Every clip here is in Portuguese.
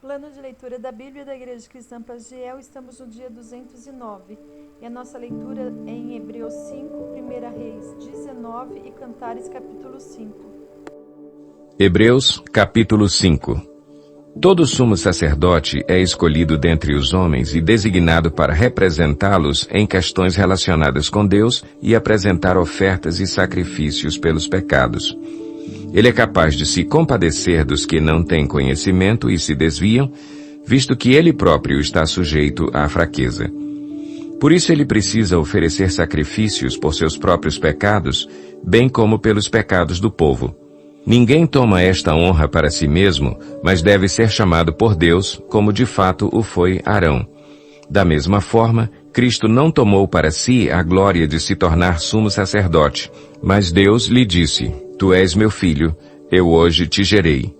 Plano de leitura da Bíblia da Igreja Cristã Pagiel, estamos no dia 209. E a nossa leitura é em Hebreus 5, 1 Reis 19 e Cantares capítulo 5. Hebreus capítulo 5. Todo sumo sacerdote é escolhido dentre os homens e designado para representá-los em questões relacionadas com Deus e apresentar ofertas e sacrifícios pelos pecados. Ele é capaz de se compadecer dos que não têm conhecimento e se desviam, visto que ele próprio está sujeito à fraqueza. Por isso ele precisa oferecer sacrifícios por seus próprios pecados, bem como pelos pecados do povo. Ninguém toma esta honra para si mesmo, mas deve ser chamado por Deus, como de fato o foi Arão. Da mesma forma, Cristo não tomou para si a glória de se tornar sumo sacerdote, mas Deus lhe disse: Tu és meu filho, eu hoje te gerei.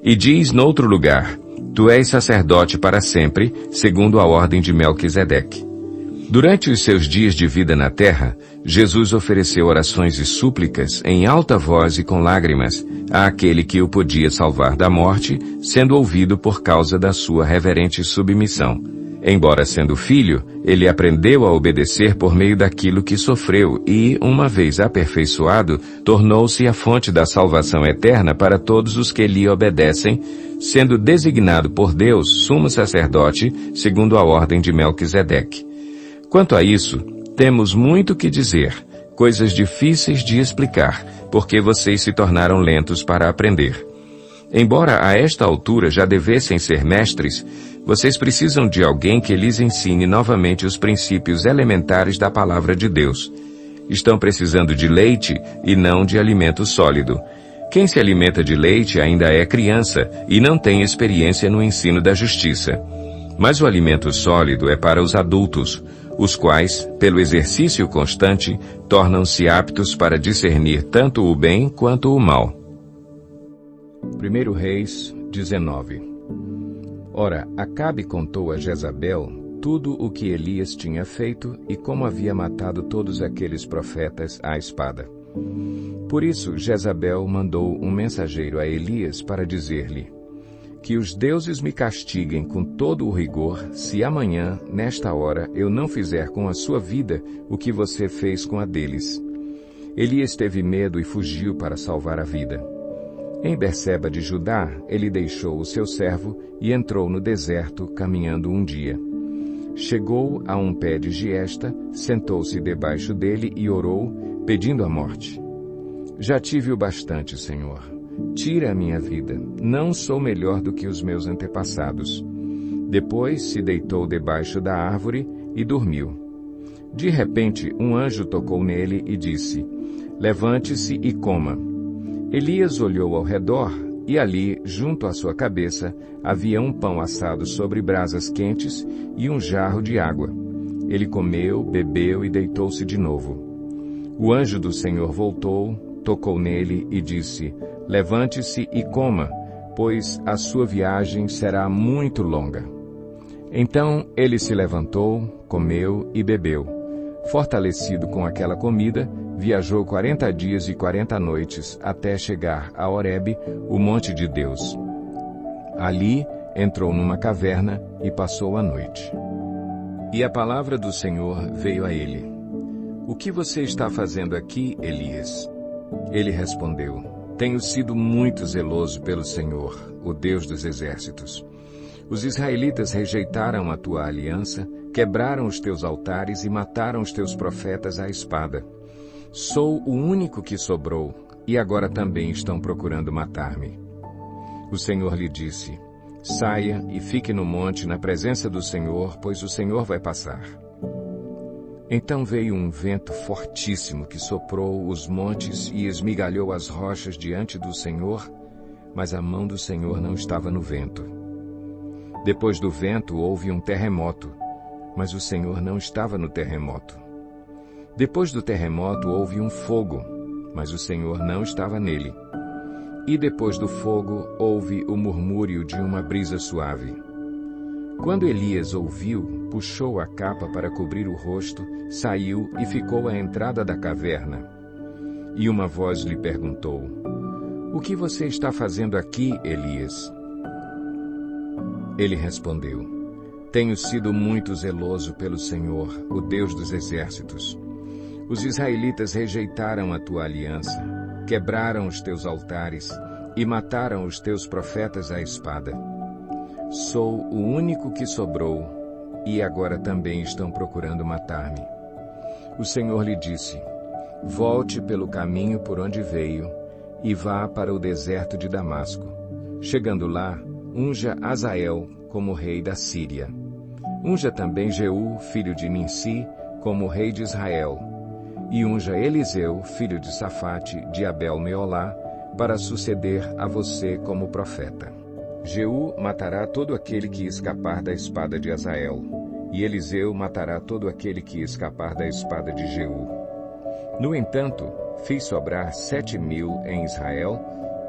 E diz noutro lugar: Tu és sacerdote para sempre, segundo a ordem de Melquisedeque. Durante os seus dias de vida na terra, Jesus ofereceu orações e súplicas em alta voz e com lágrimas àquele que o podia salvar da morte, sendo ouvido por causa da sua reverente submissão. Embora sendo filho, ele aprendeu a obedecer por meio daquilo que sofreu e, uma vez aperfeiçoado, tornou-se a fonte da salvação eterna para todos os que lhe obedecem, sendo designado por Deus sumo sacerdote, segundo a ordem de Melquisedeque. Quanto a isso, temos muito que dizer, coisas difíceis de explicar, porque vocês se tornaram lentos para aprender. Embora a esta altura já devessem ser mestres, vocês precisam de alguém que lhes ensine novamente os princípios elementares da palavra de Deus. Estão precisando de leite e não de alimento sólido. Quem se alimenta de leite ainda é criança e não tem experiência no ensino da justiça. Mas o alimento sólido é para os adultos, os quais, pelo exercício constante, tornam-se aptos para discernir tanto o bem quanto o mal. 1 Reis 19. Ora, Acabe contou a Jezabel tudo o que Elias tinha feito e como havia matado todos aqueles profetas à espada. Por isso, Jezabel mandou um mensageiro a Elias para dizer-lhe: Que os deuses me castiguem com todo o rigor, se amanhã, nesta hora, eu não fizer com a sua vida o que você fez com a deles. Elias teve medo e fugiu para salvar a vida. Em Berseba de Judá, ele deixou o seu servo e entrou no deserto, caminhando um dia. Chegou a um pé de giesta, sentou-se debaixo dele e orou, pedindo a morte. Já tive o bastante, Senhor. Tira a minha vida, não sou melhor do que os meus antepassados. Depois se deitou debaixo da árvore e dormiu. De repente, um anjo tocou nele e disse: Levante-se e coma. Elias olhou ao redor e ali, junto à sua cabeça, havia um pão assado sobre brasas quentes e um jarro de água. Ele comeu, bebeu e deitou-se de novo. O anjo do Senhor voltou, tocou nele e disse: Levante-se e coma, pois a sua viagem será muito longa. Então ele se levantou, comeu e bebeu. Fortalecido com aquela comida, viajou 40 dias e 40 noites até chegar a Horebe, o monte de Deus. Ali entrou numa caverna e passou a noite. E a palavra do Senhor veio a ele: O que você está fazendo aqui, Elias? Ele respondeu: Tenho sido muito zeloso pelo Senhor, o Deus dos exércitos. Os israelitas rejeitaram a tua aliança, quebraram os teus altares e mataram os teus profetas à espada. Sou o único que sobrou, e agora também estão procurando matar-me. O Senhor lhe disse: Saia e fique no monte na presença do Senhor, pois o Senhor vai passar. Então veio um vento fortíssimo que soprou os montes e esmigalhou as rochas diante do Senhor, mas a mão do Senhor não estava no vento. Depois do vento houve um terremoto, mas o Senhor não estava no terremoto. Depois do terremoto houve um fogo, mas o Senhor não estava nele. E depois do fogo houve o murmúrio de uma brisa suave. Quando Elias ouviu, puxou a capa para cobrir o rosto, saiu e ficou à entrada da caverna. E uma voz lhe perguntou: O que você está fazendo aqui, Elias? Ele respondeu: Tenho sido muito zeloso pelo Senhor, o Deus dos exércitos. Os israelitas rejeitaram a tua aliança, quebraram os teus altares e mataram os teus profetas à espada. Sou o único que sobrou, e agora também estão procurando matar-me. O Senhor lhe disse: Volte pelo caminho por onde veio, e vá para o deserto de Damasco. Chegando lá, unja Azael como rei da Síria. Unja também Jeú, filho de Ninsi, como rei de Israel. E unja Eliseu, filho de Safate, de Abel-Meolá, para suceder a você como profeta. Jeú matará todo aquele que escapar da espada de Azael, e Eliseu matará todo aquele que escapar da espada de Jeú. No entanto, fiz sobrar 7.000 em Israel,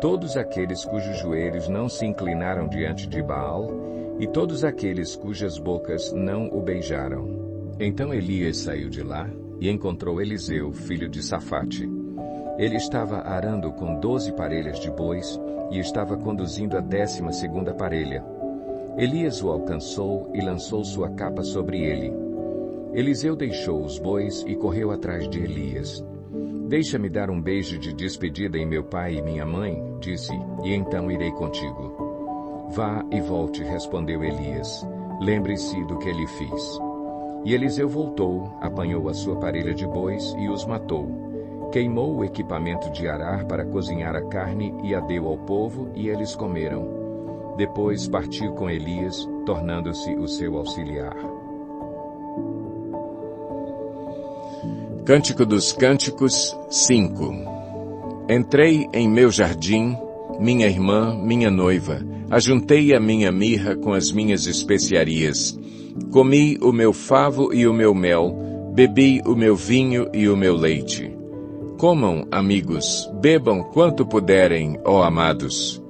todos aqueles cujos joelhos não se inclinaram diante de Baal, e todos aqueles cujas bocas não o beijaram. Então Elias saiu de lá e encontrou Eliseu, filho de Safate. Ele estava arando com 12 parelhas de bois e estava conduzindo a 12ª parelha. Elias o alcançou e lançou sua capa sobre ele. Eliseu deixou os bois e correu atrás de Elias. Deixa-me dar um beijo de despedida em meu pai e minha mãe, disse, e então irei contigo. Vá e volte, respondeu Elias. Lembre-se do que lhe fiz. E Eliseu voltou, apanhou a sua parelha de bois e os matou. Queimou o equipamento de arar para cozinhar a carne e a deu ao povo, e eles comeram. Depois partiu com Elias, tornando-se o seu auxiliar. Cântico dos Cânticos 5. Entrei em meu jardim, minha irmã, minha noiva, ajuntei a minha mirra com as minhas especiarias. Comi o meu favo e o meu mel, bebi o meu vinho e o meu leite. Comam, amigos, bebam quanto puderem, ó amados.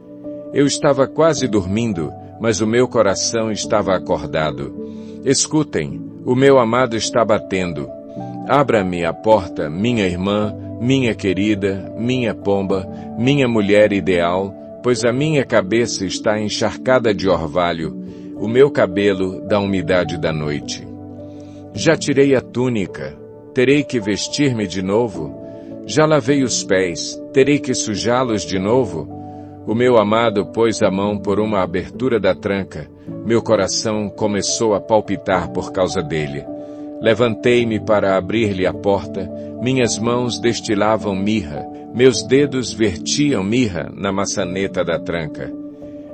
Eu estava quase dormindo, mas o meu coração estava acordado. Escutem, o meu amado está batendo. Abra-me a porta, minha irmã, minha querida, minha pomba, minha mulher ideal, pois a minha cabeça está encharcada de orvalho, o meu cabelo da umidade da noite. Já tirei a túnica, terei que vestir-me de novo? Já lavei os pés, terei que sujá-los de novo? O meu amado pôs a mão por uma abertura da tranca, meu coração começou a palpitar por causa dele. Levantei-me para abrir-lhe a porta, minhas mãos destilavam mirra, meus dedos vertiam mirra na maçaneta da tranca.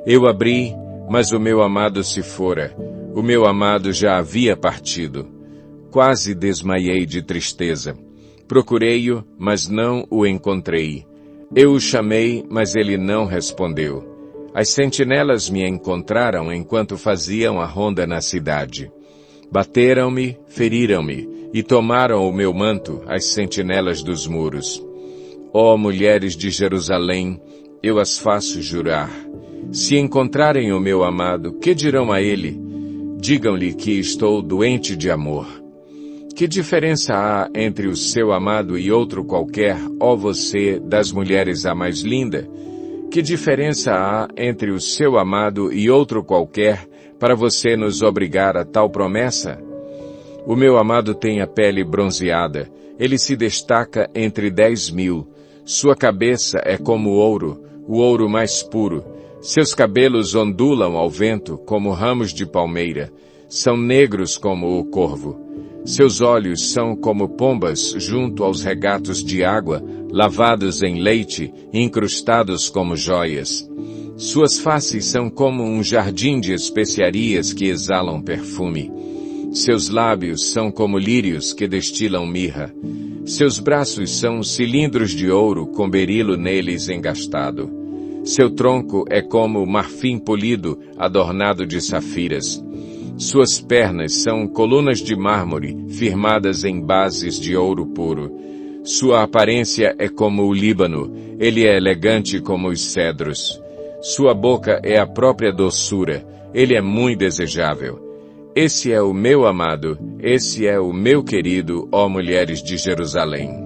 Eu abri, mas o meu amado se fora, o meu amado já havia partido. Quase desmaiei de tristeza. Procurei-o, mas não o encontrei. Eu o chamei, mas ele não respondeu. As sentinelas me encontraram enquanto faziam a ronda na cidade. Bateram-me, feriram-me, e tomaram o meu manto, as sentinelas dos muros. Ó mulheres de Jerusalém, eu as faço jurar. Se encontrarem o meu amado, que dirão a ele? Digam-lhe que estou doente de amor. Que diferença há entre o seu amado e outro qualquer, ó você, das mulheres a mais linda? Que diferença há entre o seu amado e outro qualquer, para você nos obrigar a tal promessa? O meu amado tem a pele bronzeada, ele se destaca entre 10.000. Sua cabeça é como ouro, o ouro mais puro. Seus cabelos ondulam ao vento como ramos de palmeira. São negros como o corvo. Seus olhos são como pombas junto aos regatos de água, lavados em leite, incrustados como joias. Suas faces são como um jardim de especiarias que exalam perfume. Seus lábios são como lírios que destilam mirra. Seus braços são cilindros de ouro com berilo neles engastado. Seu tronco é como marfim polido, adornado de safiras. Suas pernas são colunas de mármore, firmadas em bases de ouro puro. Sua aparência é como o Líbano, ele é elegante como os cedros. Sua boca é a própria doçura, ele é muito desejável. Esse é o meu amado, esse é o meu querido, ó mulheres de Jerusalém.